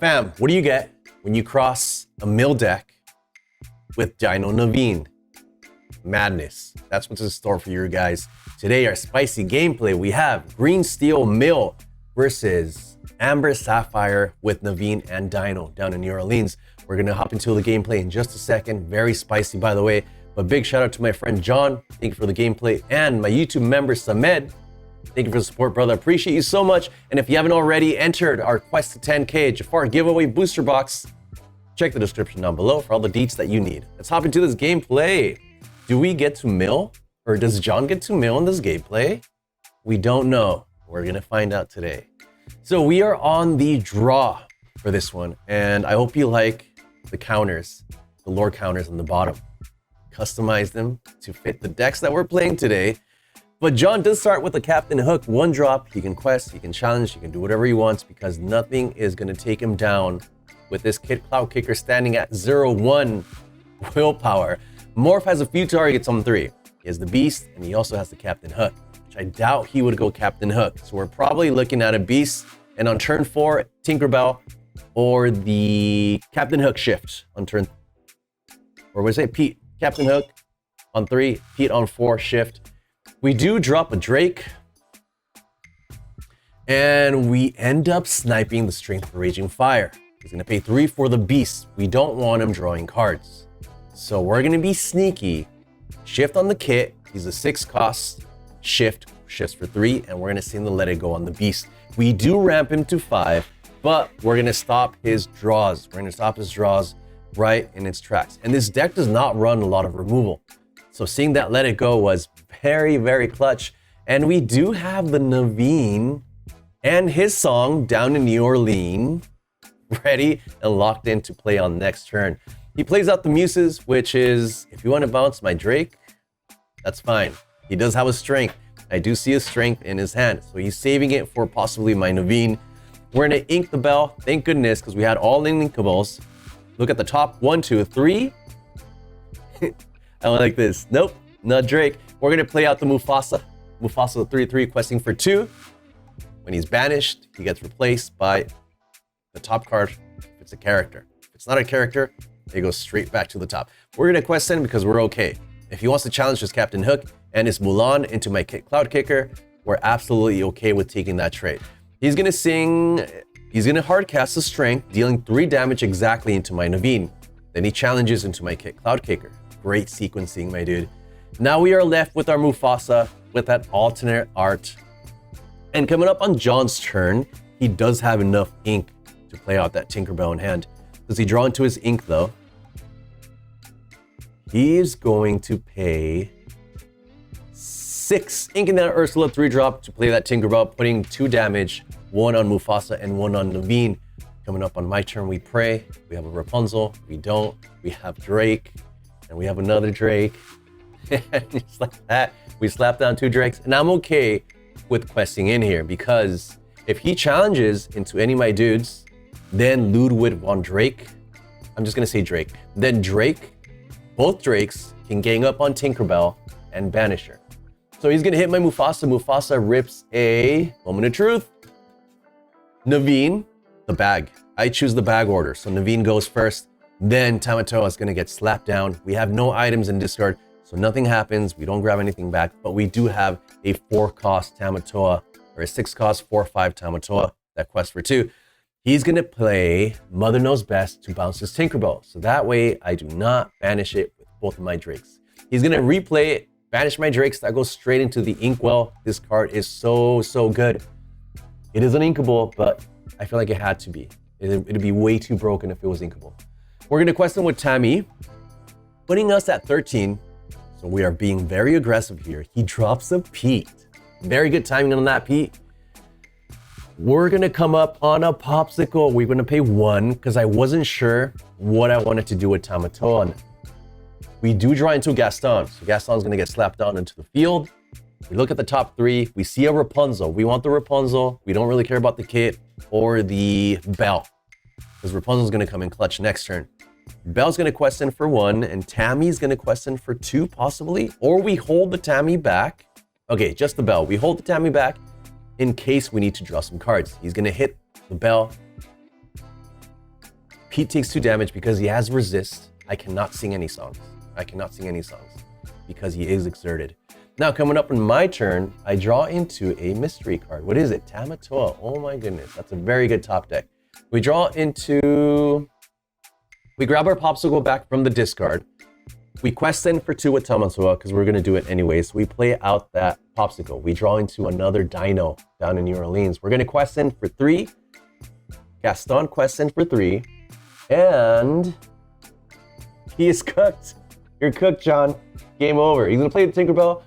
Fam, what do you get when you cross a mill deck with Dino Naveen? Madness. That's what's in store for you guys. Today, our spicy gameplay, we have Green Steel Mill versus Amber Sapphire with Naveen and Dino down in New Orleans. We're gonna hop into the gameplay in just a second. Very spicy, by the way. But big shout out to my friend John. Thank you for the gameplay. And my YouTube member, Samed. Thank you for the support, brother. Appreciate you so much. And if you haven't already entered our Quest to 10K Jafar giveaway booster box, check the description down below for all the deets that you need. Let's hop into this gameplay. Do we get to mill? Or does John get to mill in this gameplay? We don't know. We're gonna find out today. So we are on the draw for this one. And I hope you like the counters, the lore counters on the bottom. Customize them to fit the decks that we're playing today. But John does start with a Captain Hook, one drop. He can quest, he can challenge, he can do whatever he wants because nothing is gonna take him down with this Cloud Kicker standing at 0-1 willpower. Morph has a few targets on 3. He has the Beast and he also has the Captain Hook, which I doubt he would go Captain Hook. So we're probably looking at a Beast and on turn 4, Tinkerbell or the Captain Hook shift on turn, or was it Pete? Captain Hook on 3, Pete on 4, shift. We do drop a Drake, and we end up sniping the Strength of Raging Fire. He's gonna pay 3 for the Beast. We don't want him drawing cards. So we're gonna be sneaky. Shift on the kit, he's a 6 cost, shifts for 3, and we're gonna sing the Let It Go on the Beast. We do ramp him to 5, but we're gonna stop his draws. We're gonna stop his draws right in its tracks. And this deck does not run a lot of removal. So seeing that Let It Go was very, very clutch. And we do have the Naveen and his song down in New Orleans ready and locked in to play on next turn. He plays out the Muses, which is, if you want to bounce my Drake, that's fine. He does have a Strength. I do see a Strength in his hand. So he's saving it for possibly my Naveen. We're gonna ink the Bell, thank goodness, because we had all inkables. Look at the top, 1, 2, 3. I like this. Nope, not Drake. We're gonna play out the Mufasa. Mufasa 3/3 questing for 2. When he's banished, he gets replaced by the top card if it's a character. If it's not a character, it goes straight back to the top. We're gonna quest him because we're okay. If he wants to challenge his Captain Hook and his Mulan into my Cloud Kicker, we're absolutely okay with taking that trade. He's gonna sing, he's gonna hard cast the Strength, dealing 3 damage exactly into my Naveen. Then he challenges into my Cloud Kicker. Great sequencing, my dude. Now we are left with our Mufasa with that alternate art. And coming up on John's turn, he does have enough ink to play out that Tinkerbell in hand. Does he draw into his ink though? He is going to pay 6 ink in that Ursula 3-drop to play that Tinkerbell, putting 2 damage, 1 on Mufasa and 1 on Naveen. Coming up on my turn, we pray. We have a Rapunzel. We don't. We have Drake. And we have another Drake. And just like that, we slap down 2 Drakes. And I'm okay with questing in here because if he challenges into any of my dudes, then Ludwig on Drake, I'm just gonna say Drake. Then Drake, both Drakes can gang up on Tinkerbell and banish her. So he's gonna hit my Mufasa. Mufasa rips a Moment of Truth. Naveen, the bag. I choose the bag order. So Naveen goes first. Then Tamatoa is gonna get slapped down. We have no items in discard, so nothing happens. We don't grab anything back, but we do have a 4-cost Tamatoa, or a 6-cost 4/5 Tamatoa that quests for 2. He's gonna play Mother Knows Best to bounce his Tinkerbell. So that way I do not banish it with both of my Drakes. He's gonna replay it, banish my Drakes, that goes straight into the Inkwell. This card is so good. It is an inkable, but I feel like it had to be. It'd be way too broken if it was inkable. We're gonna quest him with Tammy, putting us at 13. So we are being very aggressive here. He drops a Pete. Very good timing on that Pete. We're gonna come up on a Popsicle. We're gonna pay 1 because I wasn't sure what I wanted to do with Tamatoa. We do draw into Gaston. So Gaston's gonna get slapped down into the field. We look at the top 3. We see a Rapunzel. We want the Rapunzel. We don't really care about the kit or the Belle because Rapunzel's gonna come in clutch next turn. Belle's gonna quest in for 1 and Tammy's gonna quest in for 2 possibly, or we hold the Tammy back. Okay, just the Belle. We hold the Tammy back in case we need to draw some cards. He's gonna hit the Belle Pete takes 2 damage because he has resist. I cannot sing any songs. I cannot sing any songs because he is exerted. Now, coming up in my turn, I draw into a mystery card. What is it? Tamatoa. Oh my goodness. That's a very good top deck. We draw into... We grab our Popsicle back from the discard. We quest in for 2 with Tamatoa because we're going to do it anyways. We play out that Popsicle. We draw into another Dino down in New Orleans. We're going to quest in for 3. Gaston quests in for 3. And he is cooked. You're cooked, John. Game over. He's going to play the Tinkerbell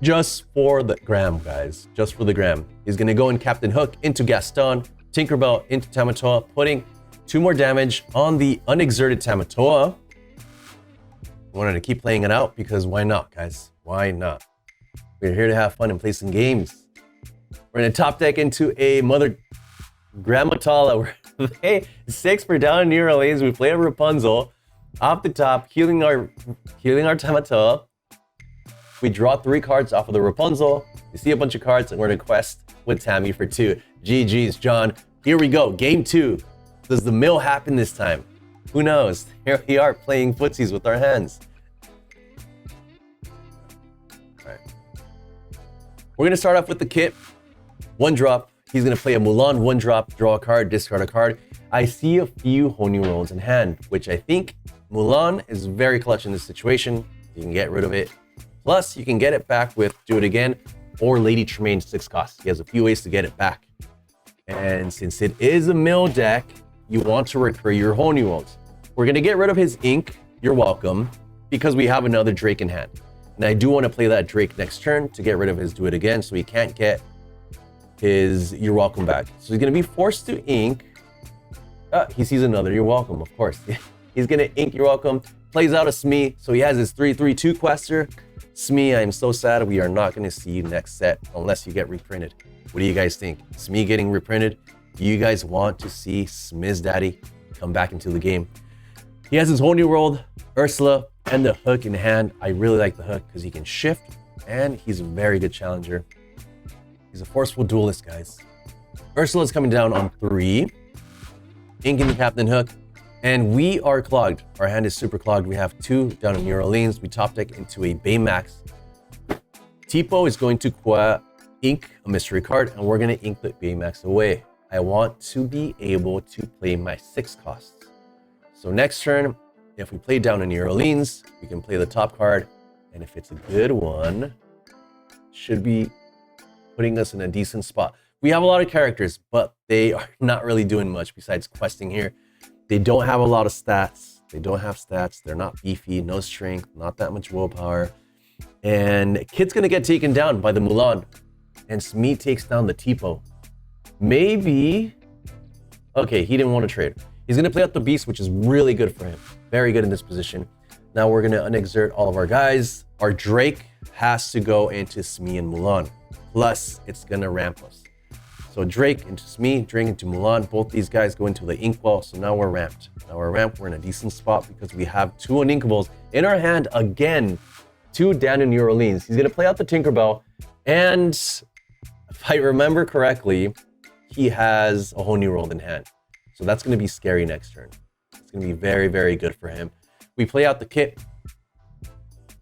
just for the gram, guys. Just for the gram. He's going to go in Captain Hook into Gaston, Tinkerbell into Tamatoa, putting 2 more damage on the unexerted Tamatoa. I wanted to keep playing it out because why not, guys? Why not? We're here to have fun and play some games. We're going to top deck into a Mother Grammatala. Hey, 6 for down in New Orleans. We play a Rapunzel off the top, healing our Tamatoa. We draw 3 cards off of the Rapunzel. You see a bunch of cards, and we're going to quest with Tammy for 2. GG's, John. Here we go. Game 2. Does the mill happen this time? Who knows? Here we are playing footsies with our hands. All right. We're going to start off with the kit. 1 drop. He's going to play a Mulan 1 drop, draw a card, discard a card. I see a few Honey Rolls in hand, which I think Mulan is very clutch in this situation. You can get rid of it. Plus, you can get it back with Do It Again or Lady Tremaine 6 cost. He has a few ways to get it back. And since it is a mill deck, you want to recur your Honey Rolls. We're going to get rid of his ink. You're welcome, because we have another Drake in hand. And I do want to play that Drake next turn to get rid of his Do It Again, so he can't get his You're Welcome back. So he's going to be forced to ink. He sees another You're Welcome, of course. He's going to ink You're Welcome, plays out a Smee, so he has his 3/3/2 quester. Smee, I am so sad we are not going to see next set unless you get reprinted. What do you guys think? Smee getting reprinted? Do you guys want to see Smiz Daddy come back into the game? He has his whole new world, Ursula, and the hook in hand. I really like the hook because he can shift, and he's a very good challenger. He's a forceful duelist, guys. Ursula's coming down on 3. Inking the Captain Hook, and we are clogged. Our hand is super clogged. We have 2 down in New Orleans. We top deck into a Baymax. Tipo is going to ink a mystery card, and we're going to ink the Baymax away. I want to be able to play my 6 costs. So next turn, if we play down in New Orleans, we can play the top card, and if it's a good one, should be putting us in a decent spot. We have a lot of characters, but they are not really doing much besides questing here. They don't have a lot of stats. They don't have stats. They're not beefy, no strength, not that much willpower. And Kit's gonna get taken down by the Mulan, and Smee takes down the Tipo. Maybe, okay, he didn't want to trade. He's going to play out the Beast, which is really good for him. Very good in this position. Now we're going to unexert all of our guys. Our Drake has to go into Smee and Mulan. Plus, it's going to ramp us. So Drake into Smee, Drake into Mulan. Both these guys go into the Inkwell, so now we're ramped. Now we're ramped. We're in a decent spot because we have 2 Uninkables in our hand again. 2 down in New Orleans. He's going to play out the Tinkerbell. And if I remember correctly, he has a Honey Roll in hand. So that's going to be scary next turn. It's going to be very, very good for him. We play out the kit.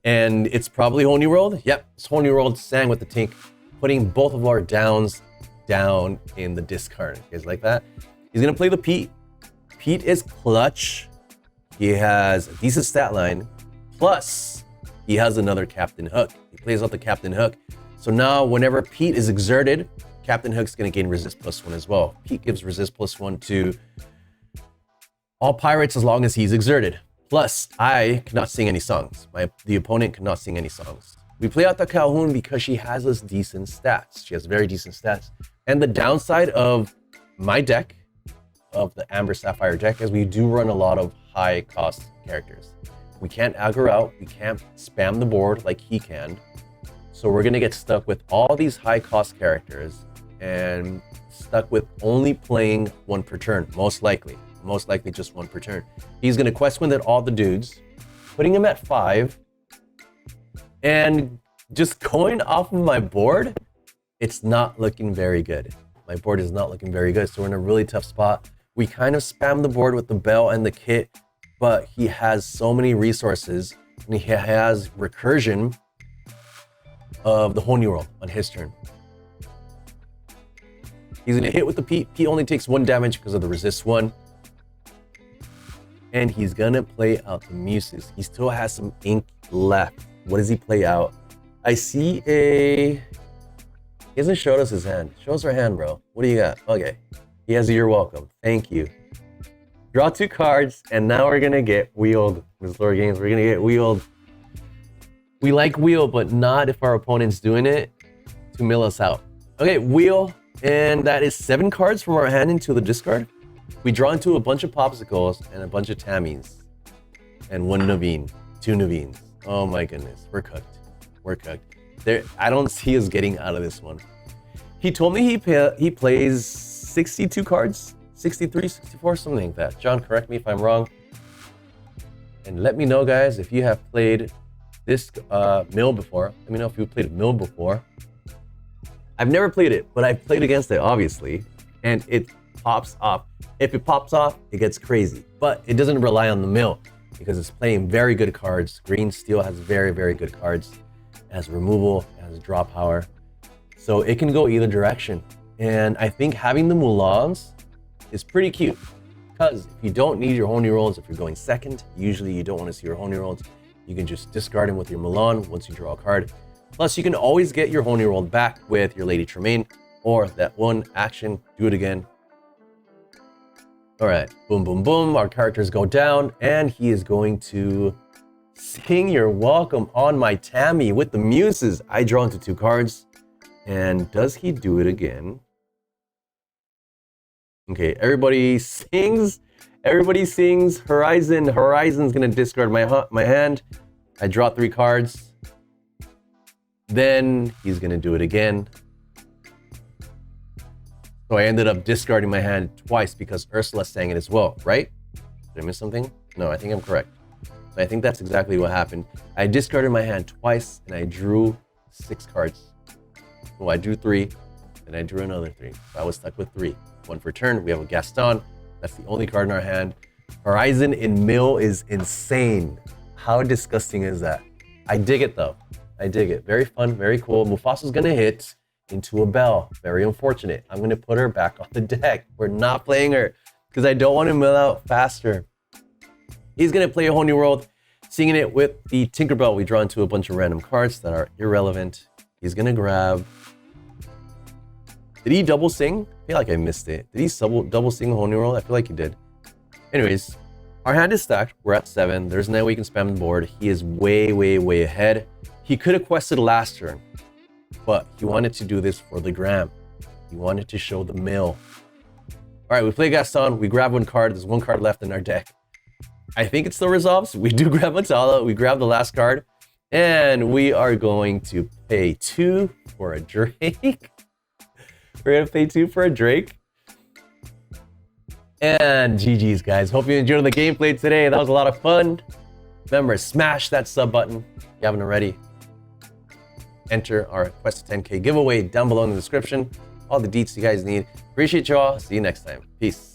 And it's probably Honey Rolled. Yep, it's Honey Rolled, sang with the Tink, putting both of our downs down in the discard. You guys like that? He's going to play the Pete. Pete is clutch. He has a decent stat line. Plus, he has another Captain Hook. He plays out the Captain Hook. So now whenever Pete is exerted, Captain Hook's going to gain resist +1 as well. Pete gives resist +1 to all pirates as long as he's exerted. Plus, I cannot sing any songs. The opponent cannot sing any songs. We play out the Calhoun because she has us decent stats. She has very decent stats. And the downside of my deck, of the Amber Sapphire deck, is we do run a lot of high cost characters. We can't aggro out. We can't spam the board like he can. So we're going to get stuck with all these high cost characters and stuck with only playing 1 per turn, most likely just 1 per turn. He's going to quest win at all the dudes, putting him at 5, and just going off of my board, it's not looking very good. My board is not looking very good, so we're in a really tough spot. We kind of spam the board with the bell and the kit, but he has so many resources and he has recursion of the whole new world on his turn. He's gonna hit with the P. P only takes 1 damage because of the resist 1. And he's gonna play out the Muses. He still has some ink left. What does he play out? I see a... He hasn't showed us his hand. Show us our hand, bro. What do you got? Okay. He has a You're Welcome. Thank you. Draw 2 cards, and now we're gonna get wheeled. This LoreGainz, we're gonna get wheeled. We like wheel, but not if our opponent's doing it to mill us out. Okay, wheel, and that is 7 cards from our hand into the discard. We draw into a bunch of popsicles and a bunch of Tammies. And 1 Naveen, 2 Naveens. Oh my goodness, we're cooked. We're cooked. I don't see us getting out of this one. He told me he plays 62 cards, 63, 64, something like that. John, correct me if I'm wrong. And let me know, guys, if you have played this mill before. Let me know if you played mill before. I've never played it, but I've played against it, obviously. And it pops off. If it pops off, it gets crazy. But it doesn't rely on the mill because it's playing very good cards. Green Steel has very, very good cards. It has removal, it has draw power. So it can go either direction. And I think having the Mulans is pretty cute because if you don't need your Holy Rolls, if you're going second, usually you don't want to see your Holy Rolls. You can just discard them with your Mulan once you draw a card. Plus, you can always get your Holy Roll back with your Lady Tremaine or that one action, do it again. All right, boom, boom, boom. Our characters go down and he is going to sing You're Welcome on my Tammy with the Muses. I draw into 2 cards. And does he do it again? Okay, everybody sings. Everybody sings Horizon. Horizon's gonna discard my hand. I draw 3 cards. Then he's gonna do it again. So I ended up discarding my hand twice because Ursula sang it as well, right? Did I miss something? No, I think I'm correct. So I think that's exactly what happened. I discarded my hand twice and I drew 6 cards. So I drew 3, then I drew another 3. So I was stuck with 3. 1 for turn. We have a Gaston. That's the only card in our hand. Horizon in mill is insane. How disgusting is that? I dig it though. I dig it. Very fun, very cool. Mufasa's gonna hit into a bell. Very unfortunate. I'm gonna put her back on the deck. We're not playing her because I don't want to mill out faster. He's gonna play a whole new world, singing it with the Tinkerbell. We draw into a bunch of random cards that are irrelevant. He's gonna grab. Did he double sing? I feel like I missed it. Did he double sing a whole new world? I feel like he did. Anyways, our hand is stacked. We're at 7. There's no way we can spam the board. He is way, way, way ahead. He could have quested last turn, but he wanted to do this for the gram. He wanted to show the mill. All right, we play Gaston. We grab 1 card. There's 1 card left in our deck. I think it still resolves. We do grab Matala. We grab the last card. And we are going to pay 2 for a Drake. We're going to pay 2 for a Drake. And GG's, guys. Hope you enjoyed the gameplay today. That was a lot of fun. Remember, smash that sub button if you haven't already. Enter our Quest to 10K giveaway down below in the description. All the deets you guys need. Appreciate you all. See you next time. Peace.